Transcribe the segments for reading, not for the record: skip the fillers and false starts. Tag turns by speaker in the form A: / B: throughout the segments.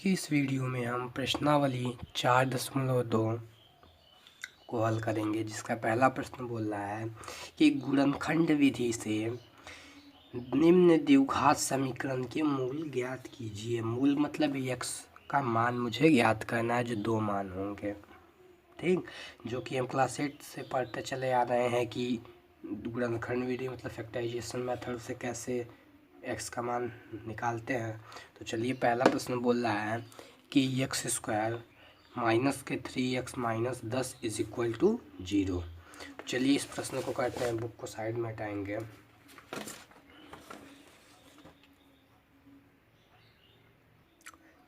A: की इस वीडियो में हम प्रश्नावली 4.2 को हल करेंगे, जिसका पहला प्रश्न बोल रहा है कि गुणनखंड विधि से निम्न द्विघात समीकरण के मूल ज्ञात कीजिए। मूल मतलब x का मान मुझे ज्ञात करना है, जो दो मान होंगे। ठीक, जो कि हम क्लास 8 से पढ़ते चले आ रहे हैं कि गुणनखंड विधि मतलब फैक्टराइजेशन मेथड से कैसे x का मान निकालते हैं। तो चलिए, पहला प्रश्न बोल रहा है कि x² माइनस के 3x minus 10 is equal to 0। चलिए इस प्रश्न को करते हैं, बुक को साइड में हटाएंगे।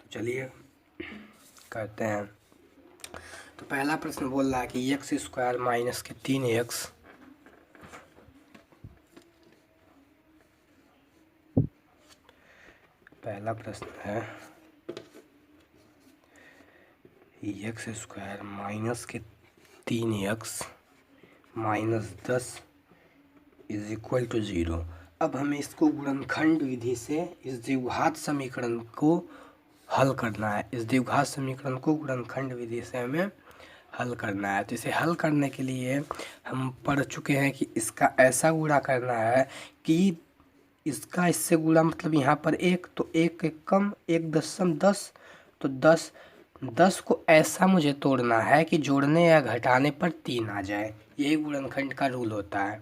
A: तो चलिए करते हैं। तो पहला प्रश्न बोल रहा है कि x² माइनस के 3x पहला प्रश्न है x² माइनस के 3x minus 10 is equal to 0। अब हमें इसको गुणनखंड विधि से इस द्विघात समीकरण को हल करना है। इस द्विघात समीकरण को गुणनखंड विधि से हमें हल करना है। तो इसे हल करने के लिए हम पढ़ चुके हैं कि इसका ऐसा गुणा करना है कि इसका इससे गुणा मतलब यहाँ पर एक, तो एक एक कम, 1.10, तो 10 को ऐसा मुझे तोड़ना है कि जोड़ने या घटाने पर 3 आ जाए। यही गुणनखंड का रूल होता है।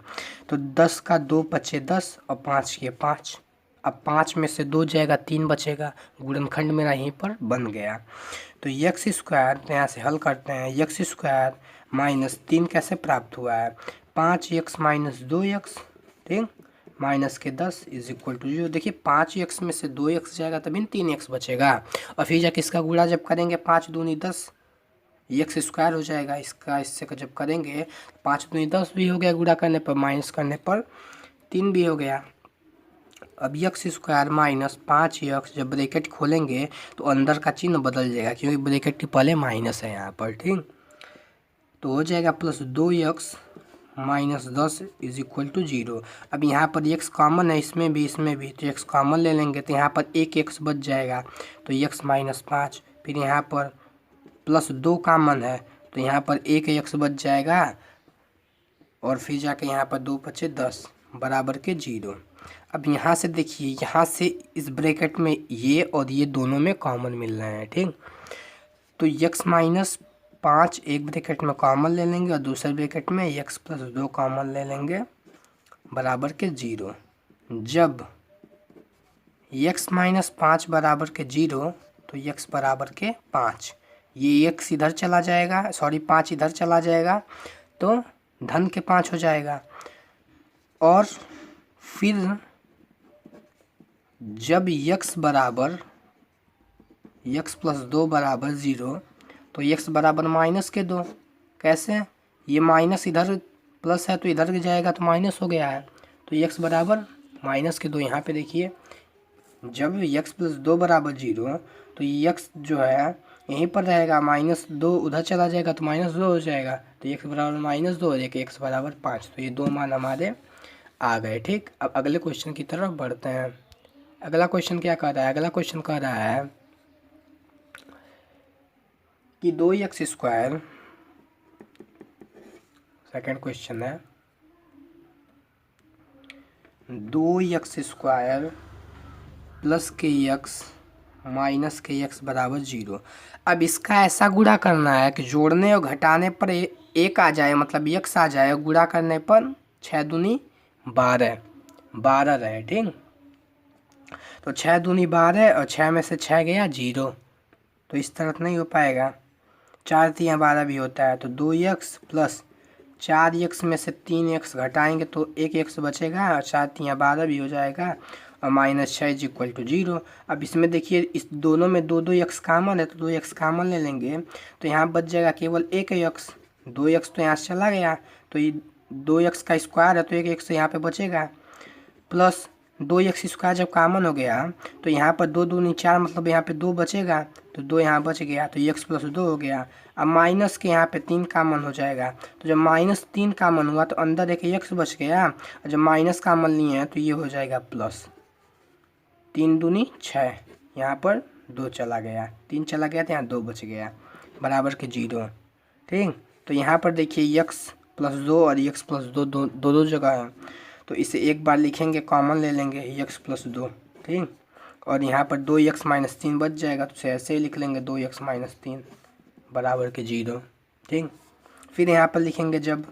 A: तो 10 का 2 बचे 10 और 5 के 5। अब 5 में से 2 जाएगा, 3 बचेगा। गुणनखंड मेरा यहीं पर बन गया। तो x² यहाँ से हल करते हैं। x² माइनस 3 कैसे प्राप्त हुआ है? 5x माइनस 2x, ठीक, माइनस के 10 इज इक्वल टू 0। देखिए 5x में से 2x जाएगा तभी 3x बचेगा, और फिर जाके इसका गुणा जब करेंगे 5 दूनी 10, x² हो जाएगा। इसका इससे जब करेंगे 5 दूनी 10 भी हो गया, गुणा करने पर, माइनस करने पर 3 भी हो गया। अब x² माइनस 5x जब ब्रैकेट खोलेंगे तो अंदर का चिन्ह बदल जाएगा, क्योंकि ब्रैकेट के पहले माइनस है यहाँ पर, ठीक। तो हो जाएगा plus 2x minus 10 is equal to 0। अब यहाँ पर x कॉमन है, इसमें भी तो x कॉमन ले लेंगे, तो यहाँ पर एक x बच जाएगा, तो x माइनस 5। फिर यहाँ पर प्लस 2 कॉमन है, तो यहाँ पर एक x बच जाएगा, और फिर जाके यहाँ पर 2 बचे 10 बराबर के 0। अब यहाँ से देखिए, यहाँ से इस ब्रैकेट में ये और ये दोनों में कॉमन मिल रहे हैं, ठीक। तो x माइनस 5 एक ब्रैकेट में कॉमन ले लेंगे और दूसरे ब्रैकेट में x प्लस 2 कॉमन ले लेंगे बराबर के 0। जब x माइनस 5 बराबर के 0, तो x बराबर के 5, ये x इधर चला जाएगा, सॉरी 5 इधर चला जाएगा, तो धन के 5 हो जाएगा। और फिर जब x बराबर x प्लस 2 बराबर 0, तो x बराबर माइनस के 2। कैसे? ये माइनस इधर प्लस है तो इधर जाएगा, तो माइनस हो गया है, तो x बराबर माइनस के 2। यहाँ पे देखिए, जब x प्लस 2 बराबर 0, तो x जो है यहीं पर रहेगा, माइनस 2 उधर चला जाएगा, तो माइनस 2 हो जाएगा, तो x बराबर माइनस 2 हो जाएगा, x बराबर 5। तो ये दो मान हमारे आ गए, ठीक। अब अगले क्वेश्चन की तरफ बढ़ते हैं। अगला क्वेश्चन क्या कह रहा है? अगला क्वेश्चन कह रहा है कि 2x², सेकेंड क्वेश्चन है, 2x² प्लस के x माइनस के x बराबर 0। अब इसका ऐसा गुणा करना है कि जोड़ने और घटाने पर एक आ जाए, मतलब x आ जाए, और गुणा करने पर 6 दूनी 12 रहे, ठीक। तो 6 दूनी 12 और 6 में से 6 गया 0, तो इस तरह नहीं हो पाएगा। 4 3 12 भी होता है, तो 2x प्लस 4x में से 3x घटाएंगे तो 1x बचेगा, और 4 3 12 भी हो जाएगा, और माइनस 6 इज इक्वल टू 0। अब इसमें देखिए, इस दोनों में 2x कॉमन है, तो 2x कॉमन ले लेंगे, तो यहाँ बच जाएगा केवल 1x। 2x तो यहाँ से चला गया, तो ये 2x का स्क्वायर है, तो 1x यहाँ पे बचेगा, प्लस 2x² जब कॉमन हो गया, तो यहाँ पर 2 दूनी 4, मतलब यहाँ पे 2 बचेगा, तो 2 यहाँ बच गया, तो x प्लस 2 हो गया। अब माइनस के यहाँ पे 3 कॉमन हो जाएगा, तो जब माइनस 3 कॉमन हुआ तो अंदर एक x बच गया, और जब माइनस कॉमन लिए हैं तो ये हो जाएगा प्लस। 3 दूनी 6, यहाँ पर 2 चला गया, 3 चला गया तो यहाँ 2 बच गया, बराबर के 0। ठीक, तो यहाँ पर देखिए x प्लस 2 और x प्लस 2 दो जगह है, तो इसे एक बार लिखेंगे, कॉमन ले लेंगे x प्लस 2। ठीक, और यहाँ पर 2x माइनस 3 बच जाएगा, तो इसे ऐसे ही लिख लेंगे 2x माइनस 3 बराबर के 0। ठीक, फिर यहाँ पर लिखेंगे जब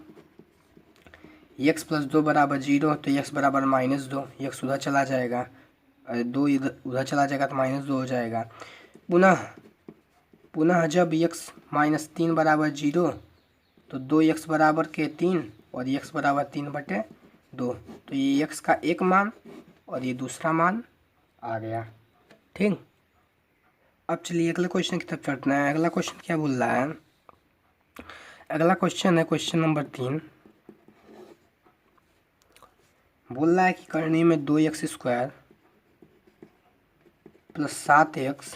A: x प्लस 2 बराबर 0 तो x बराबर -2, x उधर चला जाएगा, 2 इधर उधर चला जाएगा तो -2 हो जाएगा। पुनः जब x माइनस 3 बराबर 0 तो 2x बराबर के 3 और x बराबर 3/2, तो ये x का एक मान और ये दूसरा मान आ गया। ठीक, अब चलिए अगले क्वेश्चन की तरफ चलते हैं। अगला क्वेश्चन क्या बोल रहा है? अगला क्वेश्चन है क्वेश्चन नंबर 3। बोल रहा है कि करनी में 2x² प्लस 7x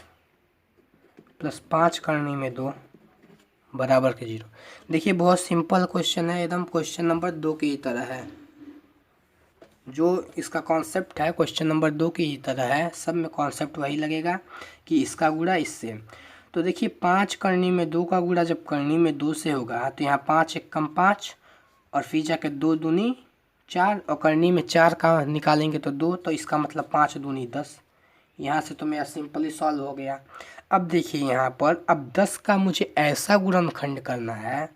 A: प्लस 5 करनी में 2 बराबर के 0। देखिए बहुत सिंपल क्वेश्चन है, एकदम क्वेश्चन नंबर 2 की ही तरह है। जो इसका कॉन्सेप्ट है क्वेश्चन नंबर 2 की ही तरह है, सब में कॉन्सेप्ट वही लगेगा कि इसका गुणा इससे। तो देखिए 5 करनी में 2 का गुणा जब करनी में 2 से होगा तो यहाँ 5 एक कम 5 और फिर जाके 2 दूनी 4 और करनी में 4 का निकालेंगे तो 2, तो इसका मतलब 5 दूनी 10। यहाँ से तो मेरा सिंपली सॉल्व हो गया। अब देखिए यहाँ पर अब 10 का मुझे ऐसा गुणनखंड करना है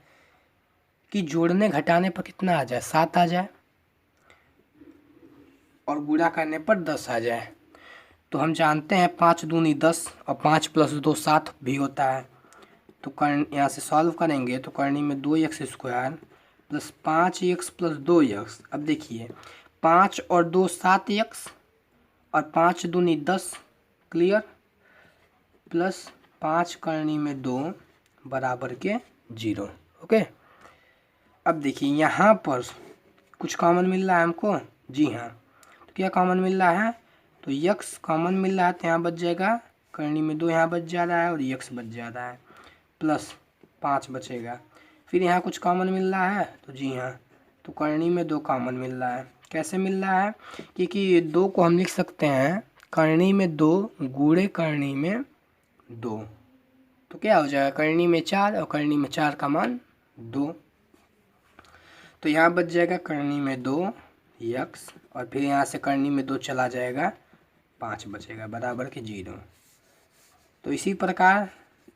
A: कि जोड़ने घटाने पर कितना आ जाए, 7 आ जाए और गुणा करने पर 10 आ जाए। तो हम जानते हैं 5 दूनी 10 और 5 प्लस 2 7 भी होता है। तो यहाँ से सॉल्व करेंगे तो करनी में 2x² plus 5x plus 2x। अब देखिए 5 और 2 7x और 5 दूनी 10 क्लियर, प्लस 5 करनी में 2 बराबर के 0। ओके, अब देखिए यहाँ पर कुछ कॉमन मिल रहा है हमको, जी हाँ। तो क्या कॉमन मिल रहा है? तो x कॉमन मिल रहा है तो यहाँ बच जाएगा, करनी में 2 यहाँ बच जा रहा है और x बच जा रहा है, प्लस 5 बचेगा। फिर यहाँ कुछ कॉमन मिल रहा है, तो जी हाँ, तो करनी में 2 कॉमन मिल रहा है। कैसे मिल रहा है? क्योंकि 2 को हम लिख सकते हैं करनी में 2 गुणे करनी में 2, तो क्या हो जाएगा, करनी में 4 और करनी में 4 का मान 2। तो यहाँ बच जाएगा करनी में 2x और फिर यहाँ से करनी में 2 चला जाएगा, 5 बचेगा बराबर के 0। तो इसी प्रकार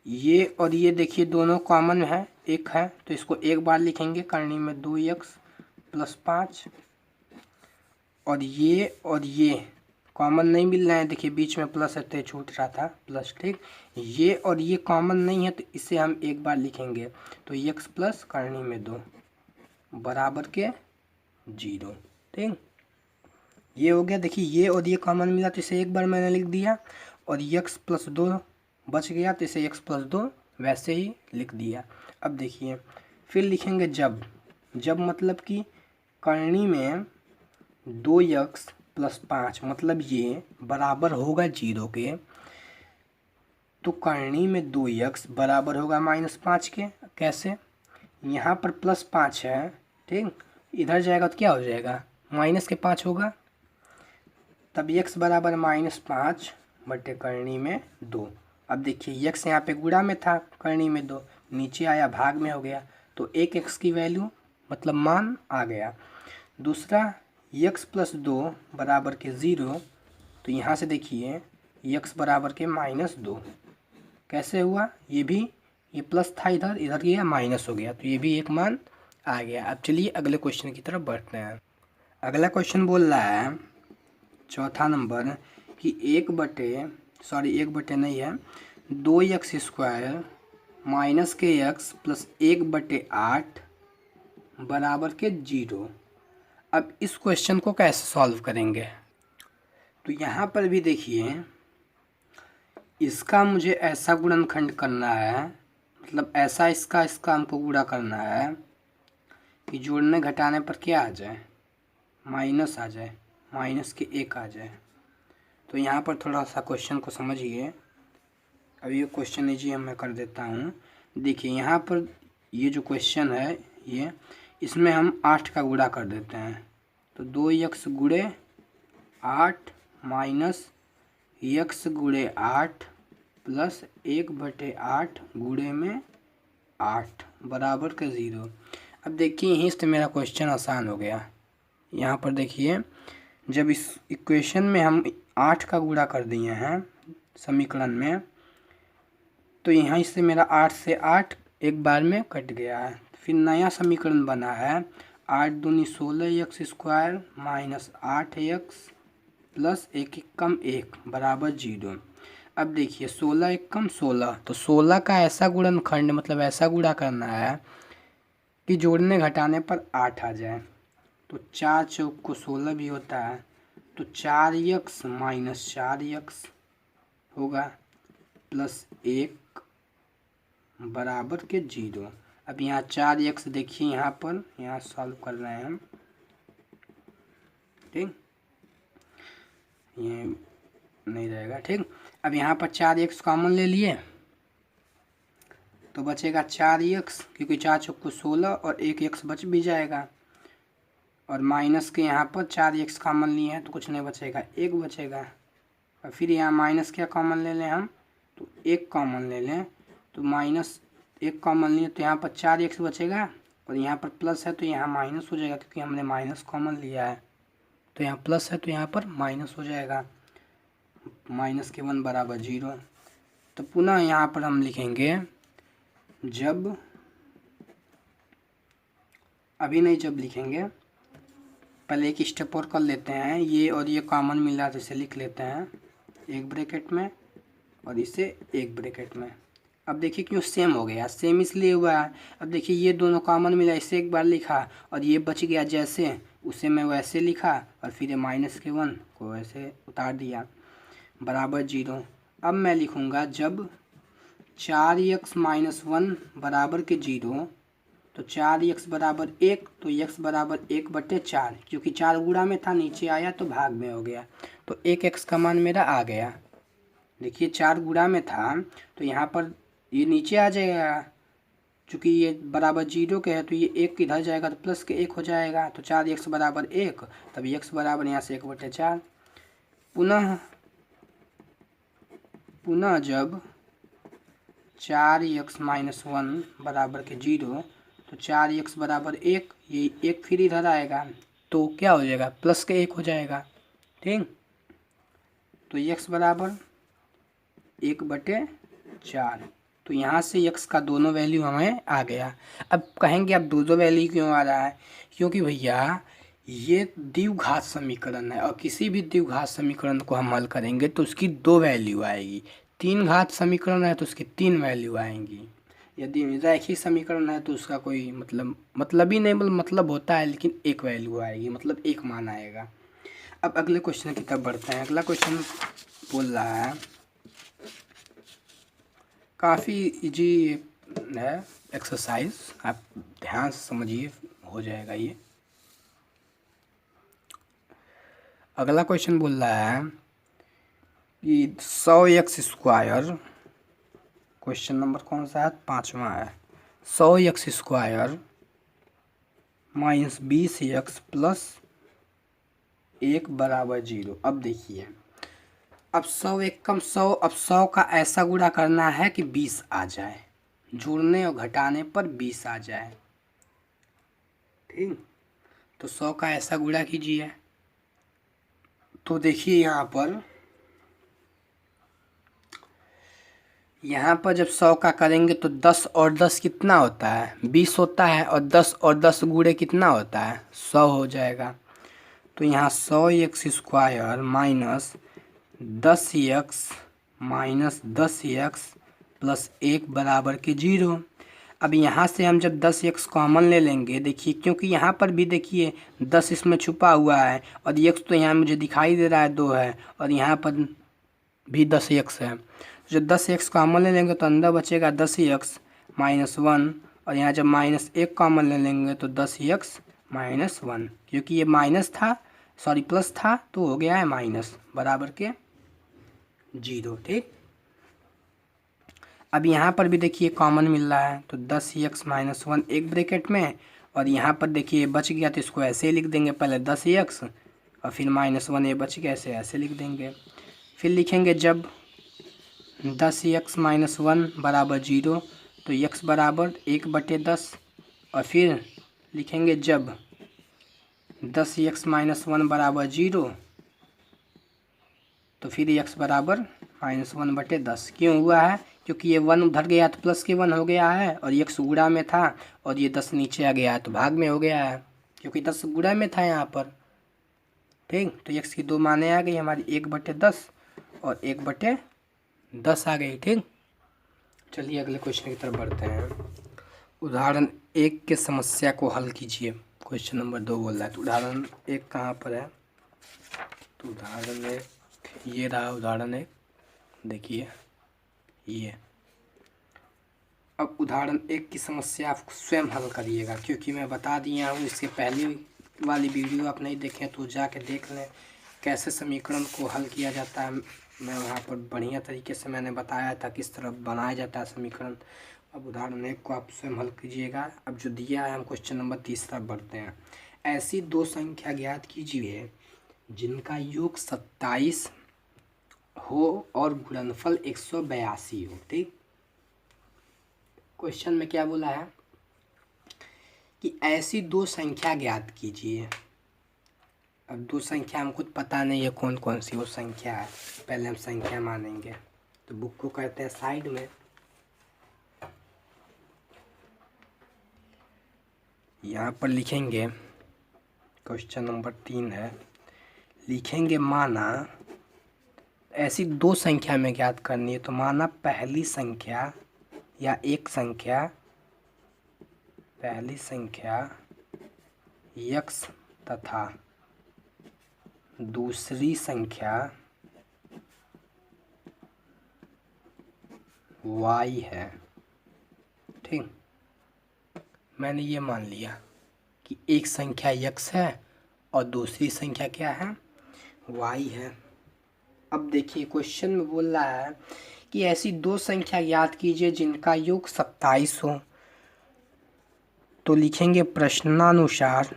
A: ये और ये देखिए दोनों कॉमन है, एक है, तो इसको एक बार लिखेंगे करनी में 2x प्लस 5 और ये कॉमन नहीं मिल रहा है, देखिए बीच में प्लस है तो छूट रहा था प्लस। ठीक, ये और ये कॉमन नहीं है तो इसे हम एक बार लिखेंगे, तो x प्लस करनी में 2 बराबर के 0। ठीक, ये हो गया। देखिए ये और ये कॉमन मिला तो इसे एक बार मैंने लिख दिया और x प्लस 2 बच गया तो इसे x प्लस 2 वैसे ही लिख दिया। अब देखिए फिर लिखेंगे जब मतलब कि करनी में 2x प्लस 5 मतलब ये बराबर होगा 0 के, तो करनी में 2x बराबर होगा -5 के। कैसे? यहाँ पर प्लस 5 है, ठीक, इधर जाएगा तो क्या हो जाएगा, माइनस के 5 होगा, तब x बराबर -5 बटे करनी में 2। अब देखिए x यहाँ पे गुणा में था, करनी में 2 नीचे आया भाग में हो गया, तो एक x की वैल्यू मतलब मान आ गया। दूसरा x प्लस 2 बराबर के 0, तो यहाँ से देखिए x बराबर के -2 कैसे हुआ, ये प्लस था इधर गया माइनस हो गया, तो ये भी एक मान आ गया। अब चलिए अगले क्वेश्चन की तरफ बढ़ते हैं। अगला क्वेश्चन बोल रहा है चौथा नंबर कि 1 बटे नहीं है 2x² माइनस के x प्लस 1/8 बराबर के 0। अब इस क्वेश्चन को कैसे सॉल्व करेंगे? तो यहाँ पर भी देखिए इसका मुझे ऐसा गुणनखंड करना है, मतलब ऐसा इसका हमको गुणा करना है कि जोड़ने घटाने पर क्या आ जाए, माइनस आ जाए, माइनस के 1 आ जाए। तो यहाँ पर थोड़ा सा क्वेश्चन को समझिए। अब ये क्वेश्चन लीजिए मैं कर देता हूँ। देखिए यहाँ पर ये जो क्वेश्चन है ये, इसमें हम 8 का गुणा कर देते हैं, तो 2x गुणे 8 माइनस x गुणे 8 प्लस 1/8 गुणे में 8 बराबर के 0। अब देखिए यहीं से मेरा क्वेश्चन आसान हो गया। यहाँ पर देखिए जब इस इक्वेशन में हम 8 का गुणा कर दिए हैं समीकरण में, तो यहाँ से मेरा 8 से 8 एक बार में कट गया है। फिर नया समीकरण बना है 8 दूनी 16x² माइनस 8x प्लस 1 कम 1 बराबर 0। अब देखिए 16 1 कम 16, तो 16 का ऐसा गुणनखंड मतलब ऐसा गुणा करना है कि जोड़ने घटाने पर 8 आ जाए। तो 4 चौक को 16 भी होता है, तो 4x माइनस 4x होगा प्लस 1 बराबर के 0। अब यहाँ 4x देखिए यहाँ पर, यहाँ सॉल्व कर रहे हैं हम, ठीक, ये नहीं रहेगा, ठीक। अब यहाँ पर 4x कॉमन ले लिए तो बचेगा 4x, क्योंकि 4 चौक को 16 और 1x बच भी जाएगा, और माइनस के यहाँ पर 4x कॉमन लिए हैं तो कुछ नहीं बचेगा, 1 बचेगा। और फिर यहाँ माइनस क्या कॉमन ले लें हम, तो 1 कॉमन ले लें, तो माइनस 1 कॉमन लिए तो यहाँ पर 4x बचेगा, और यहाँ पर प्लस है तो यहाँ माइनस हो जाएगा, क्योंकि हमने माइनस कॉमन लिया है। तो यहाँ प्लस है तो यहाँ पर माइनस हो जाएगा, माइनस के 1 बराबर 0। तो पुनः यहाँ पर हम लिखेंगे जब, अभी नहीं जब लिखेंगे, पहले एक स्टेप और कर लेते हैं। ये और ये कॉमन मिला तो इसे लिख लेते हैं एक ब्रैकेट में और इसे एक ब्रैकेट में। अब देखिए क्यों सेम हो गया, सेम इसलिए हुआ है, अब देखिए ये दोनों कॉमन मिला, इसे एक बार लिखा और ये बच गया जैसे उसे मैं वैसे लिखा, और फिर ये माइनस के 1 को ऐसे उतार दिया बराबर 0। अब मैं लिखूँगा जब 4x माइनस 1 बराबर के 0, तो 4x बराबर 1, तो x बराबर 1/4, क्योंकि 4 गुणा में था नीचे आया तो भाग में हो गया, तो 1x का मान मेरा आ गया। देखिए 4 गुणा में था तो यहाँ पर ये नीचे आ जाएगा, चूँकि ये बराबर 0 के है तो ये 1 इधर जाएगा तो प्लस के 1 हो जाएगा, तो 4x बराबर 1, तभी x बराबर यहाँ से 1/4। पुनः जब 4x माइनस 1 बराबर के 0, तो 4x बराबर 1, ये 1 फिर इधर आएगा तो क्या हो जाएगा, प्लस के 1 हो जाएगा, ठीक। तो x बराबर 1/4, तो यहाँ से x का दोनों वैल्यू हमें आ गया। अब कहेंगे अब दो वैल्यू क्यों आ रहा है, क्योंकि भैया ये द्विघात समीकरण है, और किसी भी द्विघात समीकरण को हम हल करेंगे तो उसकी 2 वैल्यू आएगी। 3 घात समीकरण है तो उसकी 3 वैल्यू आएंगी। यदि रैखिक समीकरण है तो उसका कोई मतलब ही नहीं, मतलब होता है लेकिन एक वैल्यू आएगी, मतलब एक मान आएगा। अब अगले क्वेश्चन की तरफ बढ़ते हैं। अगला क्वेश्चन बोल रहा है, काफ़ी इजी है एक्सरसाइज, आप ध्यान से समझिए, हो जाएगा ये। अगला क्वेश्चन बोल रहा है कि 100x², क्वेश्चन नंबर कौन सा है, 5वां है, 100x² माइनस 20x प्लस 1 बराबर 0। अब देखिए, अब 100 1 कम 100, अब 100 का ऐसा गुणा करना है कि 20 आ जाए, जोड़ने और घटाने पर 20 आ जाए, ठीक। तो 100 का ऐसा गुणा कीजिए, तो देखिए यहाँ पर जब 100 का करेंगे तो 10 और 10 कितना होता है, 20 होता है, और 10 और 10 गुणे कितना होता है, 100 हो जाएगा। तो यहाँ 100x² minus 10x minus 10x plus 1 बराबर के 0। अब यहाँ से हम जब 10x कॉमन ले लेंगे, देखिए क्योंकि यहाँ पर भी देखिए 10 इसमें छुपा हुआ है, और x तो यहाँ मुझे दिखाई दे रहा है 2 है, और यहाँ पर भी 10x है। तो जब 10x कॉमन ले लेंगे तो अंदर बचेगा 10x माइनस 1, और यहाँ जब माइनस 1 कॉमन ले लेंगे तो 10x माइनस 1, क्योंकि ये माइनस था, सॉरी प्लस था तो हो गया है माइनस, बराबर के 0, ठीक। अब यहाँ पर भी देखिए कॉमन मिल रहा है, तो 10x माइनस 1 एक ब्रैकेट में, और यहाँ पर देखिए बच गया तो इसको ऐसे ही लिख देंगे, पहले 10x और फिर माइनस 1 ये बच गया, ऐसे लिख देंगे। फिर लिखेंगे जब 10x-1 बराबर 0, तो x बराबर 1/10। और फिर लिखेंगे जब 10x-1 बराबर 0, तो फिर x बराबर -1/10। क्यों हुआ है? क्योंकि ये 1 उधर गया तो प्लस के 1 हो गया है, और ये x गुणा में था और ये 10 नीचे आ गया है तो भाग में हो गया है, क्योंकि 10 गुणा में था यहाँ पर। ठीक, तो x की 2 माने आ गई हमारी, 1/10 और 1/10 आ गई। ठीक, चलिए अगले क्वेश्चन की तरफ बढ़ते हैं। उदाहरण 1 के समस्या को हल कीजिए। क्वेश्चन नंबर 2 बोल रहा है, तो उदाहरण 1 कहाँ पर है? तो उदाहरण 1 ये रहा। उदाहरण 1 देखिए ये। अब उदाहरण 1 की समस्या आप स्वयं हल करिएगा, क्योंकि मैं बता दिया हूँ। इसके पहले वाली वीडियो आप नहीं देखें तो जाके देख लें, कैसे समीकरण को हल किया जाता है। मैं वहाँ पर बढ़िया तरीके से मैंने बताया था किस तरह बनाया जाता है समीकरण। अब उदाहरण 1 को आप स्वयं हल कीजिएगा। अब जो दिया है, हम क्वेश्चन नंबर 3 तरफ बढ़ते हैं। ऐसी 2 संख्या ज्ञात कीजिए जिनका योग 27 हो और गुणनफल 182 हो। ठीक, क्वेश्चन में क्या बोला है कि ऐसी 2 संख्या ज्ञात कीजिए। अब 2 संख्या हमको पता नहीं है कौन कौन सी वो संख्या है, पहले हम संख्या मानेंगे। तो बुक को कहते हैं साइड में, यहाँ पर लिखेंगे, क्वेश्चन नंबर 3 है, लिखेंगे माना। ऐसी 2 संख्या में ज्ञात करनी है, तो माना पहली संख्या या एक संख्या, पहली संख्या x तथा दूसरी संख्या y है। ठीक, मैंने ये मान लिया कि एक संख्या x है और दूसरी संख्या क्या है? y है। अब देखिए क्वेश्चन में बोल रहा है कि ऐसी 2 संख्या ज्ञात कीजिए जिनका योग 27 हो। तो लिखेंगे प्रश्नानुसार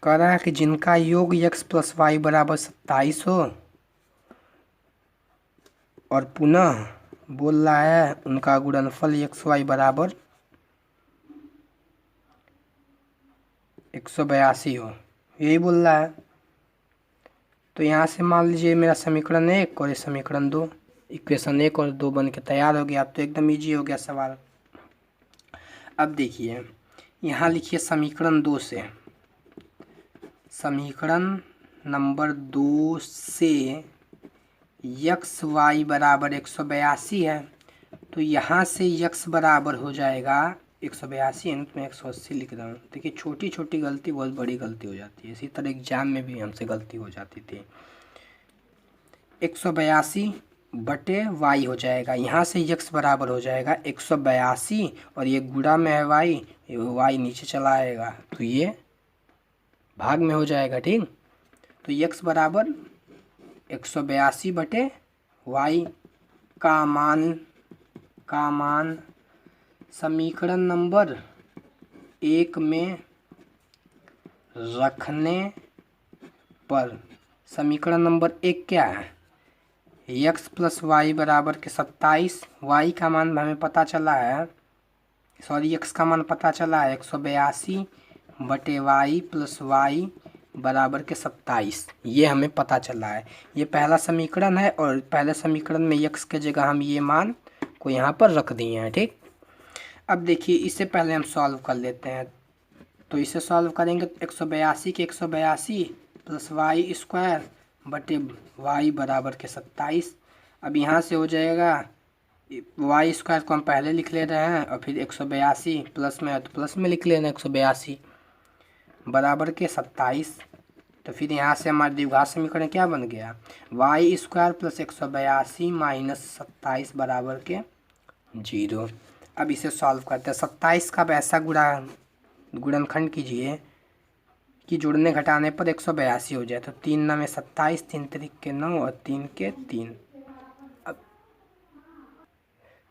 A: कह रहा है कि जिनका योग x + y बराबर 27 हो, और पुनः बोल रहा है उनका गुणनफल x y बराबर 182 हो, यही बोल रहा है। तो यहाँ से मान लीजिए मेरा समीकरण 1 और ये समीकरण 2, इक्वेशन 1 और 2 बन के तैयार हो गया। अब तो एकदम इजी हो गया सवाल। अब देखिए यहाँ लिखिए समीकरण 2 से, समीकरण नंबर 2 से x y बराबर 182 है, तो यहाँ से x बराबर हो जाएगा 182 है, तो मैं 180 लिख रहा हूँ। देखिए छोटी छोटी गलती बहुत बड़ी गलती हो जाती है, इसी तरह एग्जाम में भी हमसे गलती हो जाती थी। 182 बटे y हो जाएगा, यहाँ से x बराबर हो जाएगा 182 और ये गुणा में है y नीचे चला आएगा तो ये भाग में हो जाएगा। ठीक, तो x बराबर 182 बटे y का मान समीकरण नंबर 1 में रखने पर, समीकरण नंबर 1 क्या है? x + y बराबर के 27, y का मान हमें पता चला है, सॉरी x का मान पता चला है 182 बटे y + y बराबर के 27, ये हमें पता चला है। ये पहला समीकरण है और पहले समीकरण में x के जगह हम ये मान को यहाँ पर रख दिए हैं। ठीक, अब देखिए इससे पहले हम सॉल्व कर लेते हैं। तो इसे सॉल्व करेंगे तो 182 के 182 + y² बटे y बराबर के 27। अब यहाँ से हो जाएगा y² को हम पहले लिख ले रहे हैं और फिर 182 प्लस में है तो प्लस में लिख लेना 182 बराबर के 27। तो फिर यहाँ से हमारा द्विघात समीकरण क्या बन गया? y² + 182 - 27 बराबर के 0। अब इसे सॉल्व करते हैं। 27 का ऐसा गुणनखंड कीजिए कि जुड़ने घटाने पर 182 हो जाए। तो 3 9 में 27, 3 3 के 9 और 3 के 3। अब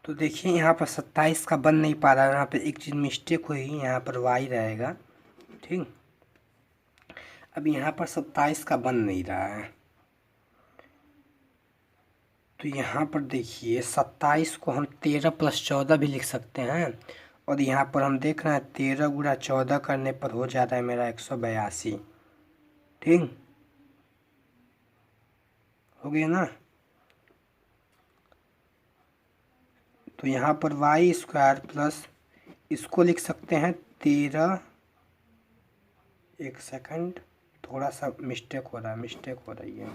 A: तो देखिए यहाँ पर 27 का बन नहीं पा रहा है, यहाँ पर एक चीज़ मिस्टेक हुई, यहाँ पर y रहेगा ठीक। अब यहाँ पर 27 का बन नहीं रहा है, तो यहाँ पर देखिए 27 को हम 13 + 14 भी लिख सकते हैं, और यहाँ पर हम देख रहे हैं 13 × 14 करने पर हो जाता है मेरा 182। ठीक हो गया ना। तो यहाँ पर y² प्लस इसको लिख सकते हैं 13, एक सेकंड थोड़ा सा मिस्टेक हो रही है,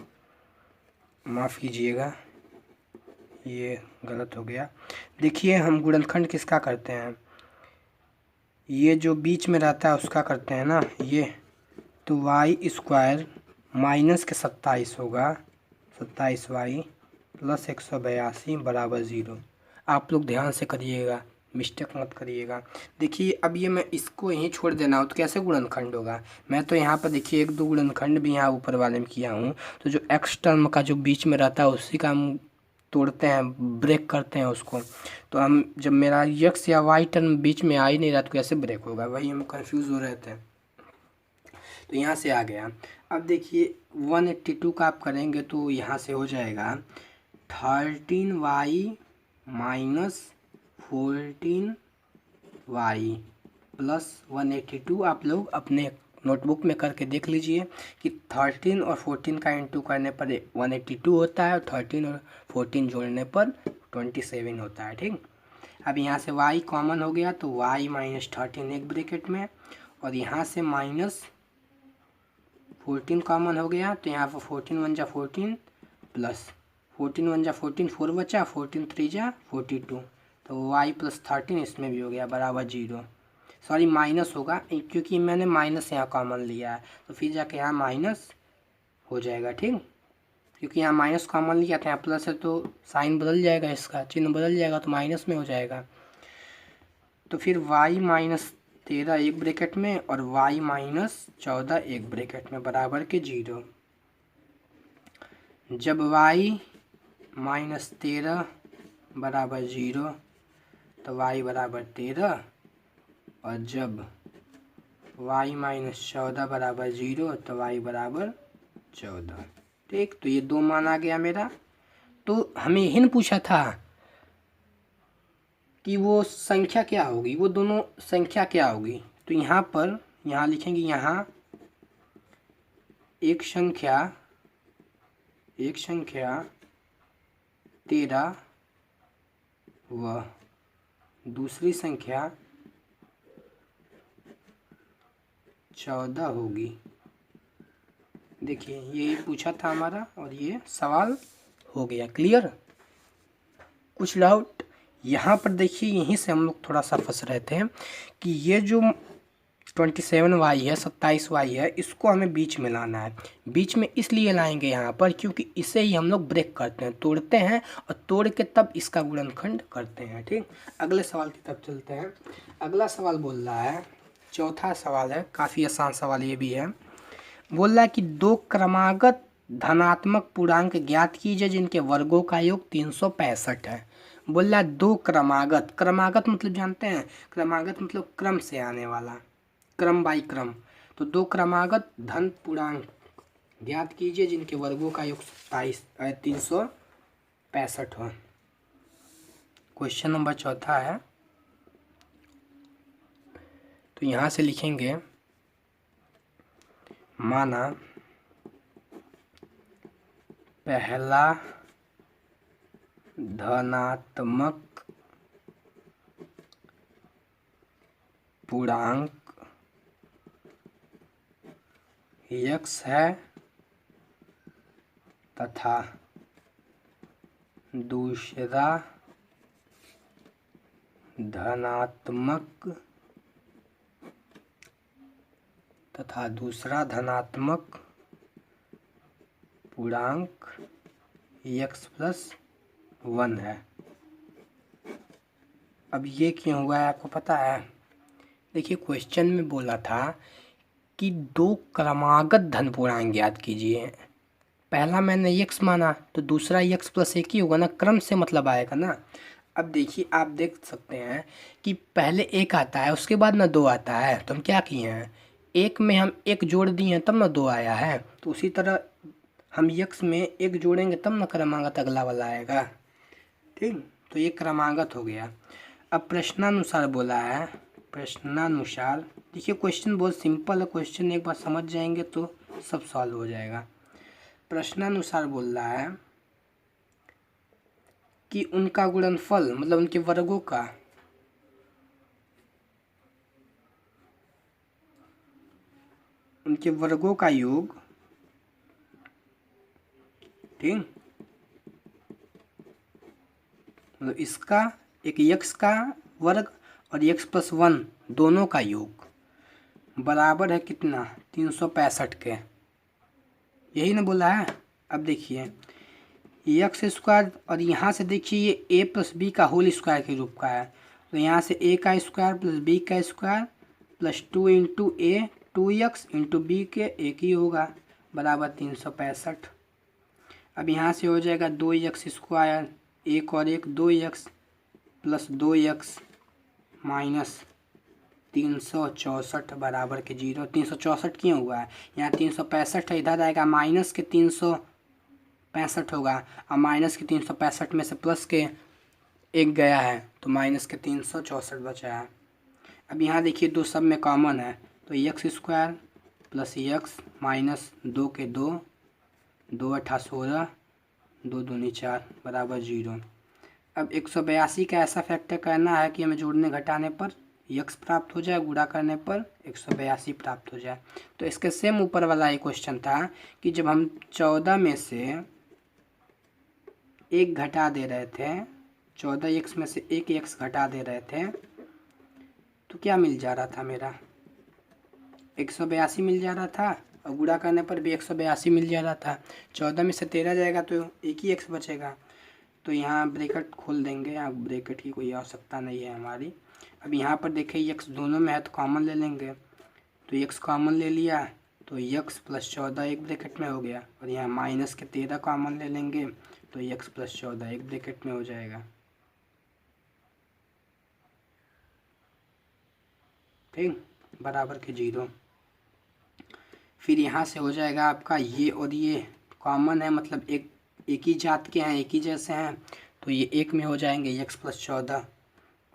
A: माफ़ कीजिएगा, ये गलत हो गया। देखिए हम गुणनखंड किसका करते हैं, ये जो बीच में रहता है उसका करते हैं ना ये, तो y² माइनस के 27 होगा, 27y प्लस 182 बराबर 0। आप लोग ध्यान से करिएगा, मिस्टेक मत करिएगा। देखिए अब ये मैं इसको यहीं छोड़ देना हो तो कैसे गुणनखंड होगा। मैं तो यहाँ पर देखिए 1-2 गुणनखंड भी यहाँ ऊपर वाले में किया हूँ, तो जो x टर्म का जो बीच में रहता है उसी का हम तोड़ते हैं, ब्रेक करते हैं उसको। तो हम जब मेरा x या y टर्म बीच में आ ही नहीं रहा तो कैसे ब्रेक होगा, वही हम कंफ्यूज हो रहे थे। तो यहाँ से आ गया। अब देखिए 182 का आप करेंगे तो यहाँ से हो जाएगा 13y माइनस 14y प्लस 182। आप लोग अपने नोटबुक में करके देख लीजिए कि 13 और 14 का इंटू करने पर 182 होता है, और 13 और 14 जोड़ने पर 27 होता है। ठीक। अब यहाँ से y कॉमन हो गया तो y माइनस 13 एक ब्रैकेट में, और यहाँ से माइनस 14 कॉमन हो गया तो यहाँ पर 14 × 1 = 14 प्लस 14 × 1 = 14, 4 बचा, 14 × 3 = 42, तो y प्लस 13 इसमें भी हो गया बराबर 0। सॉरी माइनस होगा क्योंकि मैंने माइनस यहाँ कॉमन लिया है, तो फिर जाके यहाँ माइनस हो जाएगा। ठीक, क्योंकि यहाँ माइनस कॉमन लिया था, यहाँ प्लस है तो साइन बदल जाएगा, इसका चिन्ह बदल जाएगा तो माइनस में हो जाएगा। तो फिर y माइनस 13 एक ब्रैकेट में और y माइनस 14 एक ब्रैकेट में बराबर के 0। जब y माइनस 13 बराबर 0 तो y बराबर 13, और जब y माइनस 14 बराबर 0 तो y बराबर 14। ठीक, तो ये 2 मान आ गया मेरा। तो हमें यही न पूछा था कि वो संख्या क्या होगी, वो दोनों संख्या क्या होगी। तो यहाँ पर यहाँ लिखेंगे, यहाँ एक संख्या 13 व दूसरी संख्या 14 होगी। देखिए ये पूछा था हमारा और ये सवाल हो गया। क्लियर? कुछ डाउट? यहाँ पर देखिए यहीं से हम लोग थोड़ा सा फंस रहे थे कि ये जो 27y है, 27y है, इसको हमें बीच में लाना है। बीच में इसलिए लाएंगे यहाँ पर क्योंकि इसे ही हम लोग ब्रेक करते हैं, तोड़ते हैं, और तोड़ के तब इसका गुणनखंड करते हैं। ठीक, अगले सवाल की तरफ चलते हैं। अगला सवाल बोल रहा है, चौथा सवाल है, काफ़ी आसान सवाल ये भी है। बोल रहा है कि 2 क्रमागत धनात्मक पूर्णांक ज्ञात कीजिए जिनके वर्गों का योग 365 है। बोल रहा है 2 क्रमागत, क्रमागत मतलब जानते हैं, क्रमागत मतलब क्रम से आने वाला, क्रम बाई क्रम। तो 2 क्रमागत धन पूर्णांक ज्ञात कीजिए जिनके वर्गों का योग 365 हो। क्वेश्चन नंबर चौथा है, तो यहाँ से लिखेंगे, माना पहला धनात्मक पूर्णांक x है तथा दूसरा धनात्मक पूर्णांक x + 1 है। अब ये क्यों हुआ है आपको पता है? देखिए क्वेश्चन में बोला था कि 2 क्रमागत धन पूर्णांक ज्ञात कीजिए। पहला मैंने x माना तो दूसरा x + 1 ही होगा ना, क्रम से मतलब आएगा ना। अब देखिए आप देख सकते हैं कि पहले 1 आता है, उसके बाद ना 2 आता है, तो हम क्या किए हैं, एक में हम एक जोड़ दिए हैं तब ना 2 आया है, तो उसी तरह हम यक्स में एक जोड़ेंगे तब ना क्रमागत अगला वाला आएगा। ठीक, तो ये क्रमागत हो गया। अब प्रश्नानुसार बोला है, प्रश्नानुसार देखिए क्वेश्चन बहुत सिंपल है, क्वेश्चन एक बार समझ जाएंगे तो सब सॉल्व हो जाएगा। प्रश्नानुसार बोल रहा है कि उनका गुणनफल मतलब उनके वर्गों का योग, ठीक, मतलब इसका एक यक्स का वर्ग और यक्स प्लस 1 दोनों का योग बराबर है कितना, 365 के, यही ना बोला है। अब देखिए यक्स स्क्वायर और यहाँ से देखिए ये ए प्लस बी का होल स्क्वायर के रूप का है, तो यहाँ से ए का स्क्वायर प्लस बी का स्क्वायर प्लस 2 इंटू ए 2x इंटू बी के एक ही होगा बराबर 365। अब यहाँ से हो जाएगा 2x स्क्वायर, एक और एक 2x प्लस 2x माइनस 364 बराबर के 0। 364 क्यों हुआ है, यहाँ 365 है, इधर आएगा माइनस के 365 होगा, और माइनस के 365 में से प्लस के एक गया है तो माइनस के 364 बचा है। अब यहाँ देखिए दो सब में कॉमन है, तो x square plus x minus 2 के 2, 2 अठा 16, 2 दूनी 4 बराबर 0। अब 182 का ऐसा फैक्टर करना है कि हमें जोड़ने घटाने पर यक्स प्राप्त हो जाए, गुणा करने पर 182 प्राप्त हो जाए। तो इसके सेम ऊपर वाला एक क्वेश्चन था कि जब हम 14 में से एक घटा दे रहे थे, 14 एक्स में से एक एक्स घटा दे रहे थे, तो क्या मिल जा रहा था मेरा, 182 मिल जा रहा था, और गुणा करने पर भी 182 मिल जा रहा था। 14 में से 13 जाएगा तो एक ही एक्स बचेगा, तो यहाँ ब्रैकेट खोल देंगे, यहाँ ब्रैकेट की कोई आवश्यकता नहीं है हमारी। अब यहाँ पर देखिए एक्स दोनों में है तो कॉमन ले लेंगे, तो एक्स कॉमन ले लिया तो एक्स प्लस 14 एक ब्रैकेट में हो गया, और यहाँ माइनस के 13 कॉमन ले लेंगे तो एक्स प्लस 14 एक ब्रैकेट में हो जाएगा। ठीक, बराबर के 0। फिर यहाँ से हो जाएगा आपका ये और ये कॉमन है, मतलब एक ही जात के हैं, एक ही जैसे हैं, तो ये एक में हो जाएंगे एक्स प्लस 14,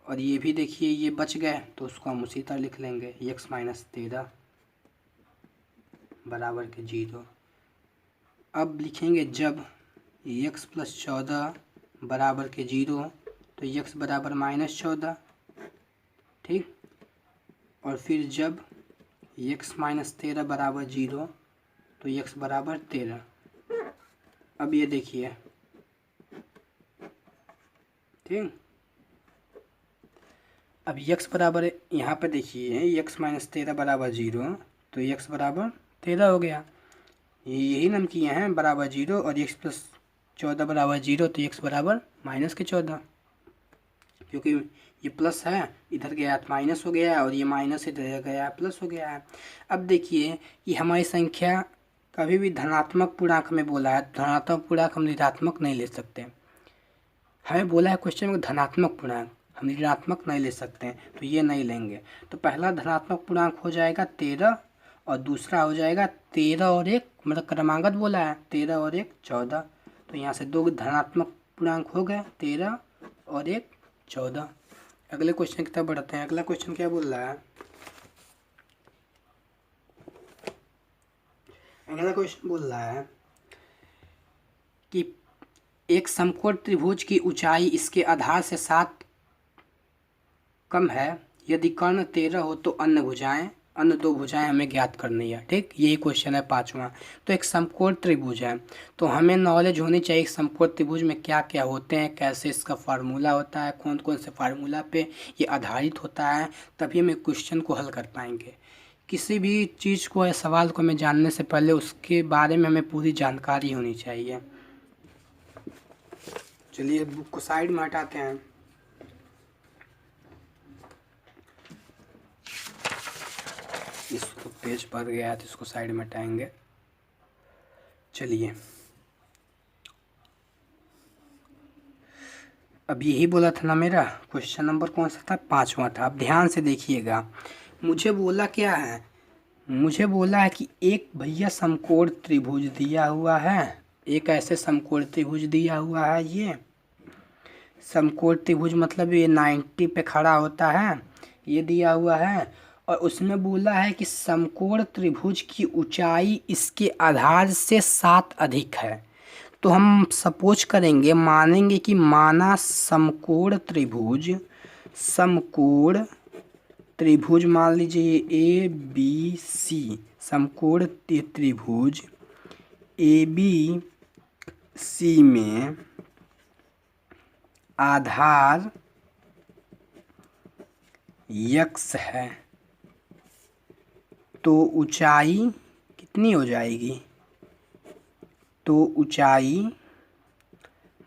A: और ये भी देखिए ये बच गए तो उसको हम उसी तरह लिख लेंगे एक्स माइनस 13 बराबर के 0। अब लिखेंगे जब एक्स प्लस 14 बराबर के 0 तो एक्स बराबर माइनस 14, ठीक, और फिर जब एक्स माइनस 13 बराबर 0 तो एक्स बराबर 13। अब ये देखिए, ठीक, अब एक्स बराबर यहाँ पे देखिए एक्स माइनस 13 बराबर 0 तो एक्स बराबर 13 हो गया, यही नाम किए हैं बराबर 0, और एक्स प्लस 14 बराबर 0 तो एक्स बराबर माइनस के 14, क्योंकि ये प्लस है इधर गया तो माइनस हो गया है, और ये माइनस इधर गया प्लस हो गया है। अब देखिए ये हमारी संख्या कभी भी धनात्मक पूर्णांक में बोला है, धनात्मक पूर्णांक हम ऋणात्मक नहीं ले सकते, हमें बोला है क्वेश्चन में धनात्मक पूर्णांक, हम ऋणात्मक नहीं ले सकते हैं, तो ये नहीं लेंगे। तो पहला धनात्मक पूर्णांक हो जाएगा 13, और दूसरा हो जाएगा 13 और 1, मतलब क्रमागत बोला है 13 और 1 14, तो यहाँ से दो धनात्मक पूर्णांक हो गए 13 और 1 14। अगले क्वेश्चन की तरफ बढ़ते हैं। अगला क्वेश्चन क्या बोल रहा है, अगला क्वेश्चन बोल रहा है कि एक समकोण त्रिभुज की ऊंचाई इसके आधार से 7 कम है, यदि कर्ण 13 हो तो अन्य दो भुजाएं हमें ज्ञात करनी है। ठीक, यही क्वेश्चन है 5वां। तो एक समकोण त्रिभुज है, तो हमें नॉलेज होनी चाहिए समकोण त्रिभुज में क्या क्या होते हैं, कैसे इसका फार्मूला होता है, कौन कौन से फार्मूला पे ये आधारित होता है, तभी हम एक क्वेश्चन को हल कर पाएंगे। किसी भी चीज़ को या सवाल को हमें जानने से पहले उसके बारे में हमें पूरी जानकारी होनी चाहिए। चलिए बुक को साइड में हटाते हैं। इसको पेज भर गया है तो इसको साइड में हटाएंगे। चलिए अब यही बोला था ना, मेरा क्वेश्चन नंबर कौन सा था, 5वां था। अब ध्यान से देखिएगा, मुझे बोला क्या है मुझे बोला है कि एक भैया समकोण त्रिभुज दिया हुआ है, एक ऐसे समकोण त्रिभुज दिया हुआ है। ये समकोण त्रिभुज मतलब ये 90 पे खड़ा होता है, ये दिया हुआ है। और उसमें बोला है कि समकोण त्रिभुज की ऊंचाई इसके आधार से 7 अधिक है। तो हम सपोज करेंगे, मानेंगे कि माना समकोण त्रिभुज मान लीजिए ए बी सी, समकोण त्रिभुज ए बी सी में आधार यक्स है, तो ऊंचाई कितनी हो जाएगी? तो ऊंचाई